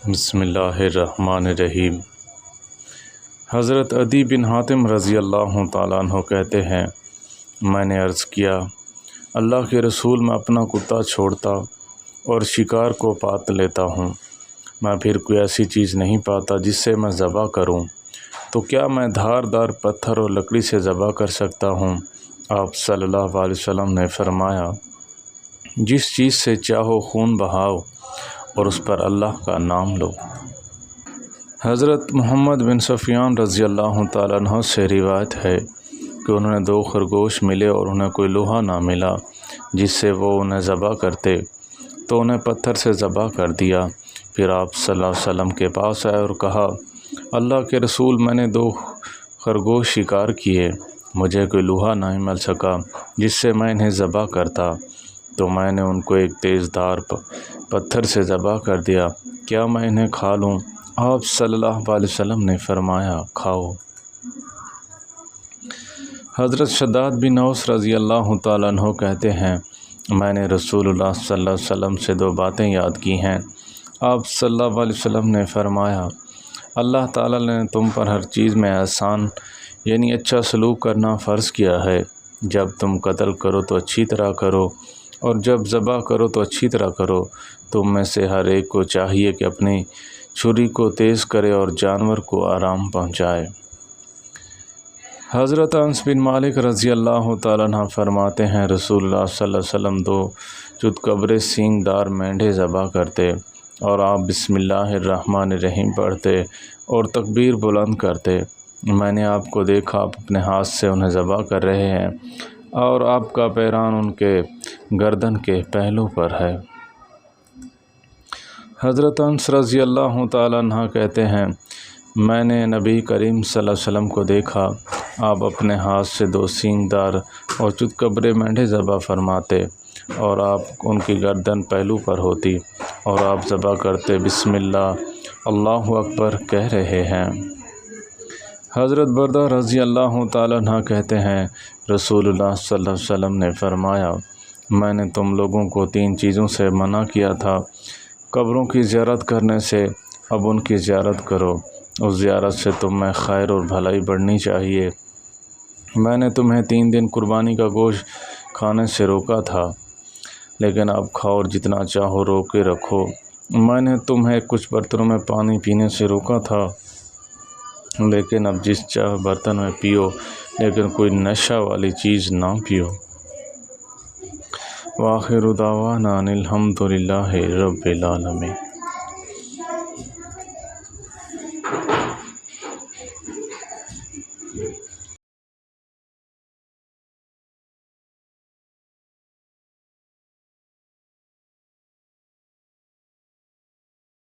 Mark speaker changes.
Speaker 1: بسم اللہ الرحمن الرحیم۔ حضرت عدی بن حاتم رضی اللہ تعالیٰ عنہ کہتے ہیں، میں نے عرض کیا، اللہ کے رسول، میں اپنا کتا چھوڑتا اور شکار کو پات لیتا ہوں، میں پھر کوئی ایسی چیز نہیں پاتا جس سے میں ذبح کروں، تو کیا میں دھاردار پتھر اور لکڑی سے ذبح کر سکتا ہوں؟ آپ صلی اللہ علیہ وسلم نے فرمایا، جس چیز سے چاہو خون بہاؤ اور اس پر اللہ کا نام لو۔ حضرت محمد بن سفیان رضی اللہ تعالیٰ عنہ سے روایت ہے کہ انہوں نے 2 خرگوش ملے اور انہیں کوئی لوہا نہ ملا جس سے وہ انہیں ذبح کرتے، تو انہیں پتھر سے ذبح کر دیا۔ پھر آپ صلی اللہ علیہ وسلم کے پاس آئے اور کہا، اللہ کے رسول، میں نے 2 خرگوش شکار کیے، مجھے کوئی لوہا نہیں مل سکا جس سے میں انہیں ذبح کرتا، تو میں نے ان کو ایک تیز دھار پتھر سے ذبح کر دیا، کیا میں انہیں کھا لوں؟ آپ صلی اللہ علیہ وسلم نے فرمایا، کھاؤ۔ حضرت شداد بن اوس رضی اللہ تعالیٰ عنہ کہتے ہیں، میں نے رسول اللہ صلی اللہ علیہ وسلم سے 2 باتیں یاد کی ہیں۔ آپ صلی اللہ علیہ وسلم نے فرمایا، اللہ تعالیٰ نے تم پر ہر چیز میں احسان یعنی اچھا سلوک کرنا فرض کیا ہے۔ جب تم قتل کرو تو اچھی طرح کرو، اور جب ذبح کرو تو اچھی طرح کرو۔ تم میں سے ہر ایک کو چاہیے کہ اپنی چھری کو تیز کرے اور جانور کو آرام پہنچائے۔ حضرت انس بن مالک رضی اللہ تعالیٰ عنہ فرماتے ہیں، رسول اللہ صلی اللہ علیہ وسلم 2 چتکبرے سینگ دار مینڈھے ذبح کرتے اور آپ بسم اللہ الرحمن الرحیم پڑھتے اور تکبیر بلند کرتے۔ میں نے آپ کو دیکھا، آپ اپنے ہاتھ سے انہیں ذبح کر رہے ہیں اور آپ کا پیران ان کے گردن کے پہلو پر ہے۔ حضرت انس رضی اللہ تعالیٰ عنہ کہتے ہیں، میں نے نبی کریم صلی اللہ علیہ وسلم کو دیکھا، آپ اپنے ہاتھ سے 2 سینگ دار اور چتکبرے مینڈھے ذبح فرماتے اور آپ ان کی گردن پہلو پر ہوتی اور آپ ذبح کرتے بسم اللہ اللہ اکبر کہہ رہے ہیں۔ حضرت بردہ رضی اللہ تعالیٰ عنہ کہتے ہیں، رسول اللہ صلی اللہ علیہ وسلم نے فرمایا، میں نے تم لوگوں کو 3 چیزوں سے منع کیا تھا، قبروں کی زیارت کرنے سے، اب ان کی زیارت کرو، اس زیارت سے تم میں خیر اور بھلائی بڑھنی چاہیے۔ میں نے تمہیں 3 دن قربانی کا گوشت کھانے سے روکا تھا، لیکن اب کھاؤ اور جتنا چاہو روک کے رکھو۔ میں نے تمہیں کچھ برتنوں میں پانی پینے سے روکا تھا، لیکن اب جس چاہے برتن میں پیو، لیکن کوئی نشہ والی چیز نہ پیو۔ وآخر دعوانا ان الحمد للہ رب العالمین۔